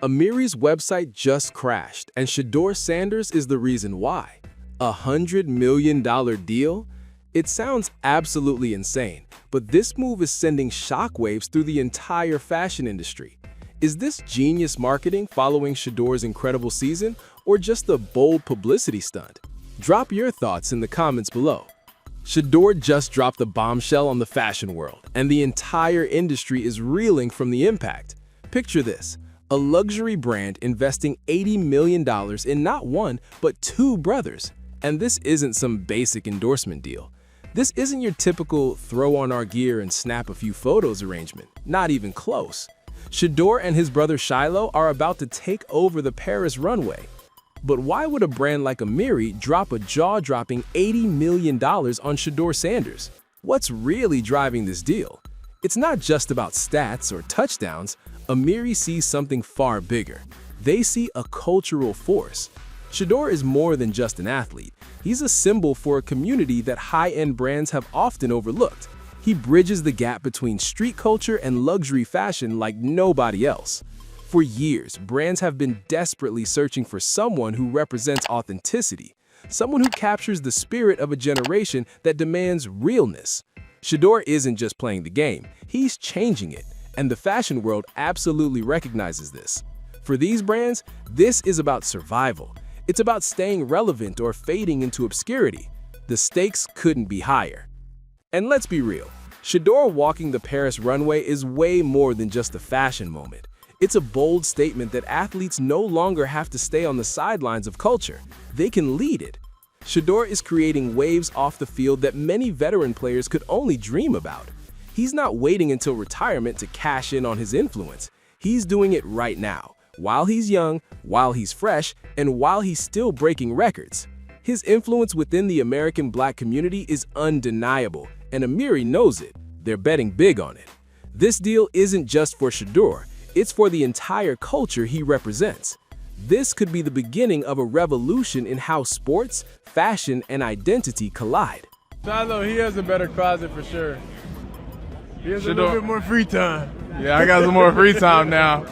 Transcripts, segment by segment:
Amiri's website just crashed, and Shedeur Sanders is the reason why. $100 million deal? It sounds absolutely insane, but this move is sending shockwaves through the entire fashion industry. Is this genius marketing following Shedeur's incredible season, or just a bold publicity stunt? Drop your thoughts in the comments below. Shedeur just dropped the bombshell on the fashion world, and the entire industry is reeling from the impact. Picture this. A luxury brand investing $80 million in not one, but two brothers. And this isn't some basic endorsement deal. This isn't your typical throw on our gear and snap a few photos arrangement. Not even close. Shedeur and his brother Shilo are about to take over the Paris runway. But why would a brand like Amiri drop a jaw-dropping $80 million on Shedeur Sanders? What's really driving this deal? It's not just about stats or touchdowns. Amiri sees something far bigger. They see a cultural force. Shedeur is more than just an athlete. He's a symbol for a community that high-end brands have often overlooked. He bridges the gap between street culture and luxury fashion like nobody else. For years, brands have been desperately searching for someone who represents authenticity, someone who captures the spirit of a generation that demands realness. Shedeur isn't just playing the game, he's changing it. And the fashion world absolutely recognizes this. For these brands, this is about survival. It's about staying relevant or fading into obscurity. The stakes couldn't be higher. And let's be real, Shedeur walking the Paris runway is way more than just a fashion moment. It's a bold statement that athletes no longer have to stay on the sidelines of culture. They can lead it. Shedeur is creating waves off the field that many veteran players could only dream about. He's not waiting until retirement to cash in on his influence. He's doing it right now, while he's young, while he's fresh, and while he's still breaking records. His influence within the American Black community is undeniable, and Amiri knows it. They're betting big on it. This deal isn't just for Shedeur, it's for the entire culture he represents. This could be the beginning of a revolution in how sports, fashion, and identity collide. Shilo, he has a better closet for sure. He has a little bit more free time. Yeah, I got some more free time now.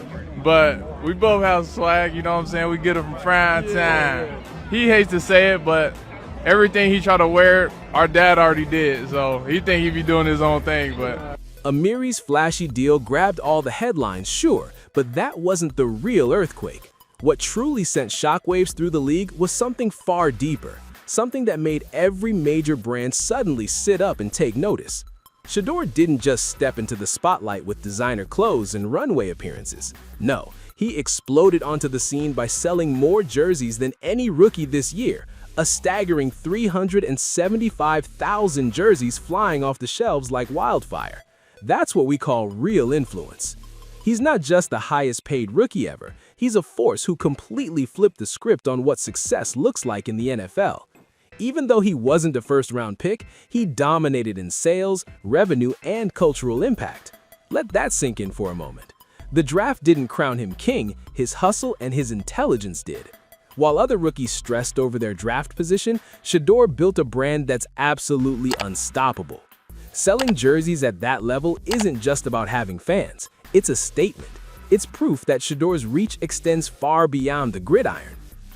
But we both have swag, you know what I'm saying? We get it from prime time. He hates to say it, but everything he try to wear, our dad already did. So he think he be doing his own thing, but. Amiri's flashy deal grabbed all the headlines, sure, but that wasn't the real earthquake. What truly sent shockwaves through the league was something far deeper, something that made every major brand suddenly sit up and take notice. Shedeur didn't just step into the spotlight with designer clothes and runway appearances. No, he exploded onto the scene by selling more jerseys than any rookie this year, a staggering 375,000 jerseys flying off the shelves like wildfire. That's what we call real influence. He's not just the highest paid rookie ever, he's a force who completely flipped the script on what success looks like in the NFL. Even though he wasn't a first-round pick, he dominated in sales, revenue, and cultural impact. Let that sink in for a moment. The draft didn't crown him king, his hustle and his intelligence did. While other rookies stressed over their draft position, Shedeur built a brand that's absolutely unstoppable. Selling jerseys at that level isn't just about having fans, it's a statement. It's proof that Shedeur's reach extends far beyond the gridiron.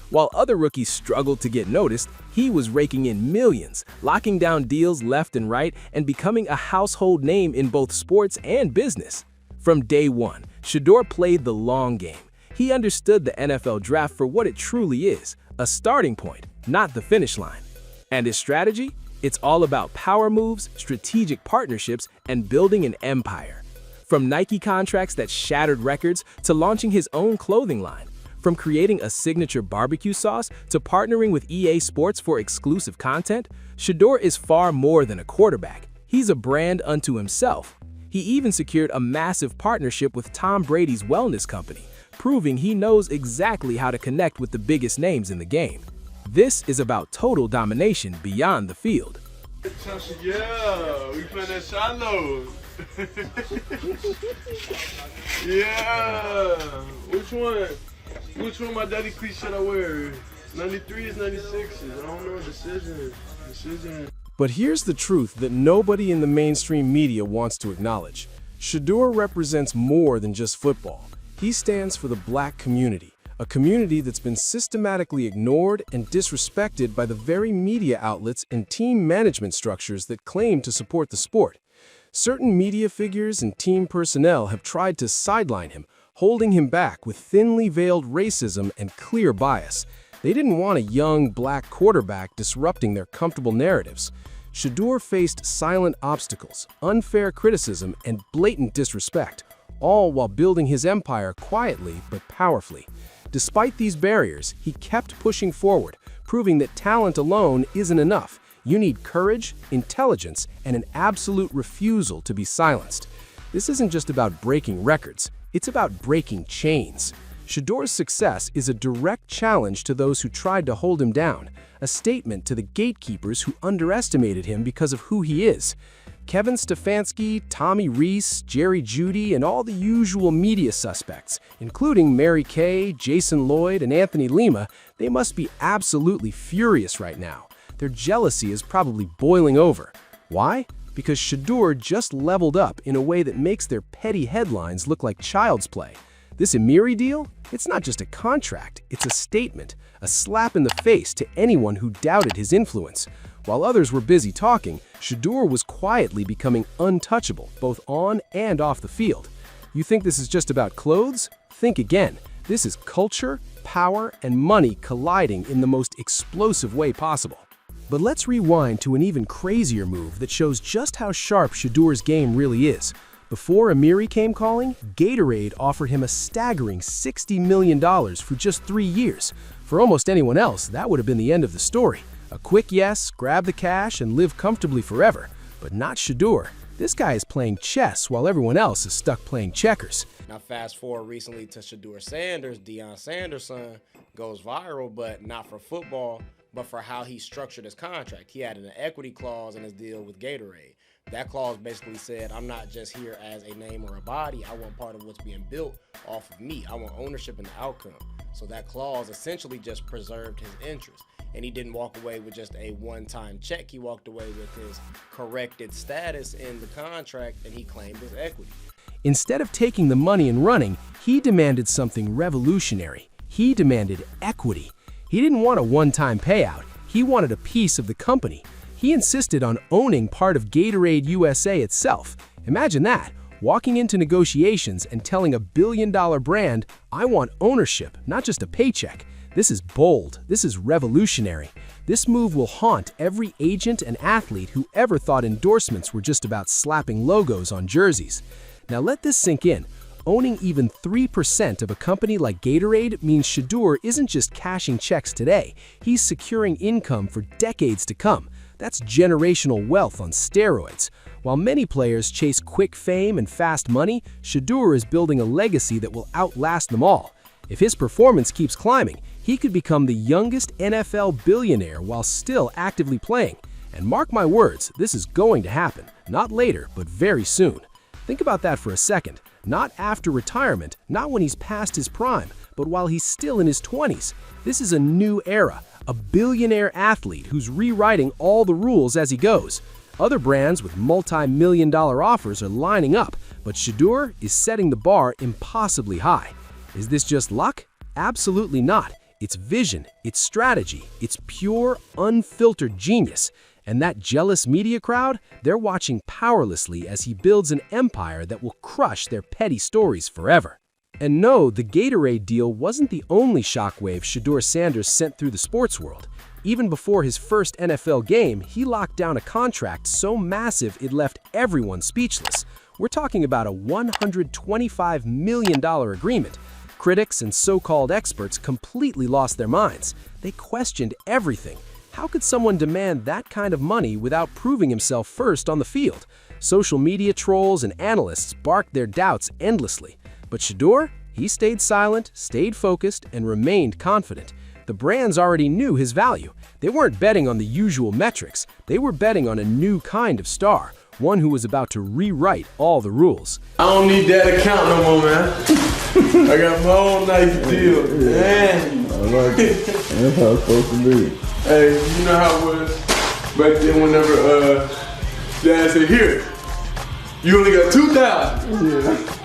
While other rookies struggled to get noticed, he was raking in millions, locking down deals left and right, and becoming a household name in both sports and business. From day one, Shedeur played the long game. He understood the NFL draft for what it truly is, a starting point, not the finish line. And his strategy? It's all about power moves, strategic partnerships, and building an empire. From Nike contracts that shattered records to launching his own clothing line. From creating a signature barbecue sauce to partnering with EA Sports for exclusive content, Shedeur is far more than a quarterback. He's a brand unto himself. He even secured a massive partnership with Tom Brady's wellness company, proving he knows exactly how to connect with the biggest names in the game. This is about total domination beyond the field. Yeah, we playing that Shilo. Yeah, which one? Which one my daddy cleat should I wear? 93s, 96s. I don't know. Decision. But here's the truth that nobody in the mainstream media wants to acknowledge. Shedeur represents more than just football. He stands for the black community, a community that's been systematically ignored and disrespected by the very media outlets and team management structures that claim to support the sport. Certain media figures and team personnel have tried to sideline him, holding him back with thinly veiled racism and clear bias. They didn't want a young, black quarterback disrupting their comfortable narratives. Sheduer faced silent obstacles, unfair criticism, and blatant disrespect, all while building his empire quietly but powerfully. Despite these barriers, he kept pushing forward, proving that talent alone isn't enough. You need courage, intelligence, and an absolute refusal to be silenced. This isn't just about breaking records, it's about breaking chains. Sheduer's success is a direct challenge to those who tried to hold him down, a statement to the gatekeepers who underestimated him because of who he is. Kevin Stefanski, Tommy Rees, Jerry Jeudy, and all the usual media suspects, including Mary Kay, Jason Lloyd, and Anthony Lima, they must be absolutely furious right now. Their jealousy is probably boiling over. Why? Because Sheduer just leveled up in a way that makes their petty headlines look like child's play. This Amiri deal? It's not just a contract, it's a statement, a slap in the face to anyone who doubted his influence. While others were busy talking, Sheduer was quietly becoming untouchable, both on and off the field. You think this is just about clothes? Think again. This is culture, power, and money colliding in the most explosive way possible. But let's rewind to an even crazier move that shows just how sharp Sheduer's game really is. Before Amiri came calling, Gatorade offered him a staggering $60 million for just 3 years. For almost anyone else, that would have been the end of the story. A quick yes, grab the cash, and live comfortably forever. But not Sheduer. This guy is playing chess while everyone else is stuck playing checkers. Now fast forward recently to Shedeur Sanders, Deion Sanders' son, goes viral, but not for football, but for how he structured his contract. He had an equity clause in his deal with Gatorade. That clause basically said, I'm not just here as a name or a body, I want part of what's being built off of me. I want ownership in the outcome. So that clause essentially just preserved his interest. And he didn't walk away with just a one-time check. He walked away with his corrected status in the contract, and he claimed his equity. Instead of taking the money and running, he demanded something revolutionary. He demanded equity. He didn't want a one-time payout. He wanted a piece of the company. He insisted on owning part of Gatorade USA itself. Imagine that, walking into negotiations and telling a billion-dollar brand, I want ownership, not just a paycheck. This is bold. This is revolutionary. This move will haunt every agent and athlete who ever thought endorsements were just about slapping logos on jerseys. Now let this sink in. Owning even 3% of a company like Gatorade means Sheduer isn't just cashing checks today. He's securing income for decades to come. That's generational wealth on steroids. While many players chase quick fame and fast money, Sheduer is building a legacy that will outlast them all. If his performance keeps climbing, he could become the youngest NFL billionaire while still actively playing. And mark my words, this is going to happen. Not later, but very soon. Think about that for a second. Not after retirement, not when he's past his prime, but while he's still in his 20s. This is a new era, a billionaire athlete who's rewriting all the rules as he goes. Other brands with multi-million-dollar offers are lining up, but Sheduer is setting the bar impossibly high. Is this just luck? Absolutely not. It's vision, it's strategy, it's pure, unfiltered genius. And that jealous media crowd, they're watching powerlessly as he builds an empire that will crush their petty stories forever. And no, the Gatorade deal wasn't the only shockwave Shedeur Sanders sent through the sports world. Even before his first NFL game, he locked down a contract so massive it left everyone speechless. We're talking about a $125 million agreement. Critics and so-called experts completely lost their minds. They questioned everything. How could someone demand that kind of money without proving himself first on the field? Social media trolls and analysts barked their doubts endlessly. But Sheduer, he stayed silent, stayed focused, and remained confident. The brands already knew his value. They weren't betting on the usual metrics. They were betting on a new kind of star, one who was about to rewrite all the rules. I don't need that account no more, man. I got my own nice deal, man. I like it. That's how it's supposed to be. Hey, you know how it was back then whenever Dad said, here, you only got 2,000. Yeah.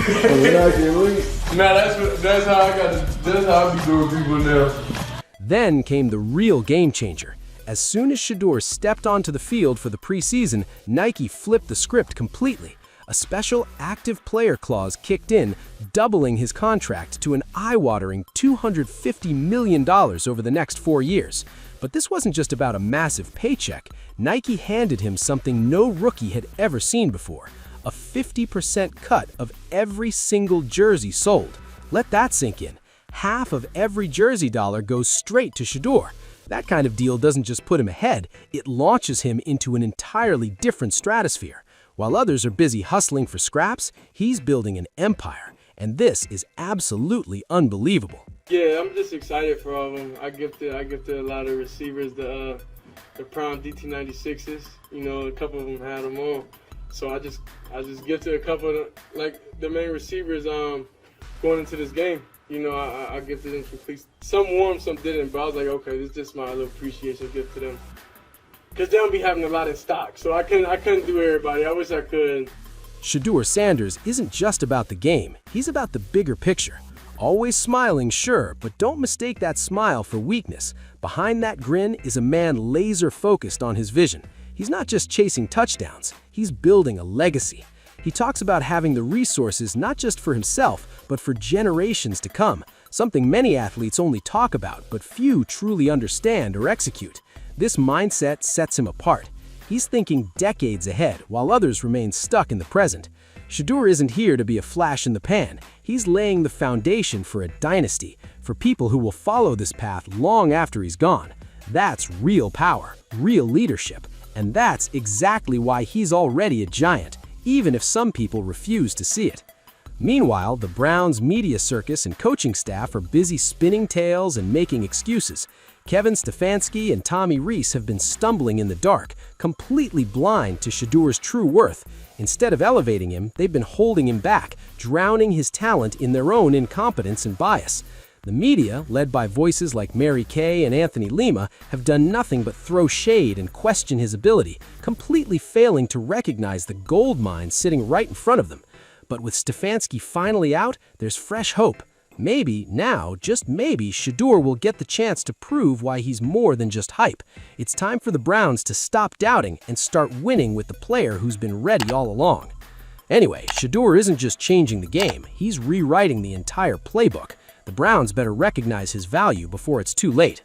I mean, I can wait. That's how I be doing people now. Then came the real game changer. As soon as Shedeur stepped onto the field for the preseason, Nike flipped the script completely. A special active player clause kicked in, doubling his contract to an eye-watering $250 million over the next 4 years. But this wasn't just about a massive paycheck. Nike handed him something no rookie had ever seen before: a 50% cut of every single jersey sold. Let that sink in. Half of every jersey dollar goes straight to Shedeur. That kind of deal doesn't just put him ahead, it launches him into an entirely different stratosphere. While others are busy hustling for scraps, he's building an empire. And this is absolutely unbelievable. Yeah, I'm just excited for all of them. I gifted a lot of receivers the Prime DT96s. You know, a couple of them had them on. So I just gifted a couple of like the main receivers going into this game. You know, I gifted them complete. Some warm, some didn't. But I was like, okay, this is just my little appreciation gift to them. Because they don't be having a lot in stock. So I couldn't do everybody. I wish I could. Shedeur Sanders isn't just about the game. He's about the bigger picture. Always smiling, sure, but don't mistake that smile for weakness. Behind that grin is a man laser-focused on his vision. He's not just chasing touchdowns, he's building a legacy. He talks about having the resources not just for himself, but for generations to come, something many athletes only talk about, but few truly understand or execute. This mindset sets him apart. He's thinking decades ahead, while others remain stuck in the present. Sheduer isn't here to be a flash in the pan. He's laying the foundation for a dynasty, for people who will follow this path long after he's gone. That's real power, real leadership, and that's exactly why he's already a giant, even if some people refuse to see it. Meanwhile, the Browns' media circus and coaching staff are busy spinning tales and making excuses. Kevin Stefanski and Tommy Rees have been stumbling in the dark, completely blind to Shedeur's true worth. Instead of elevating him, they've been holding him back, drowning his talent in their own incompetence and bias. The media, led by voices like Mary Kay and Anthony Lima, have done nothing but throw shade and question his ability, completely failing to recognize the gold mine sitting right in front of them. But with Stefanski finally out, there's fresh hope. Maybe, now, just maybe, Shedeur will get the chance to prove why he's more than just hype. It's time for the Browns to stop doubting and start winning with the player who's been ready all along. Anyway, Shedeur isn't just changing the game, he's rewriting the entire playbook. The Browns better recognize his value before it's too late.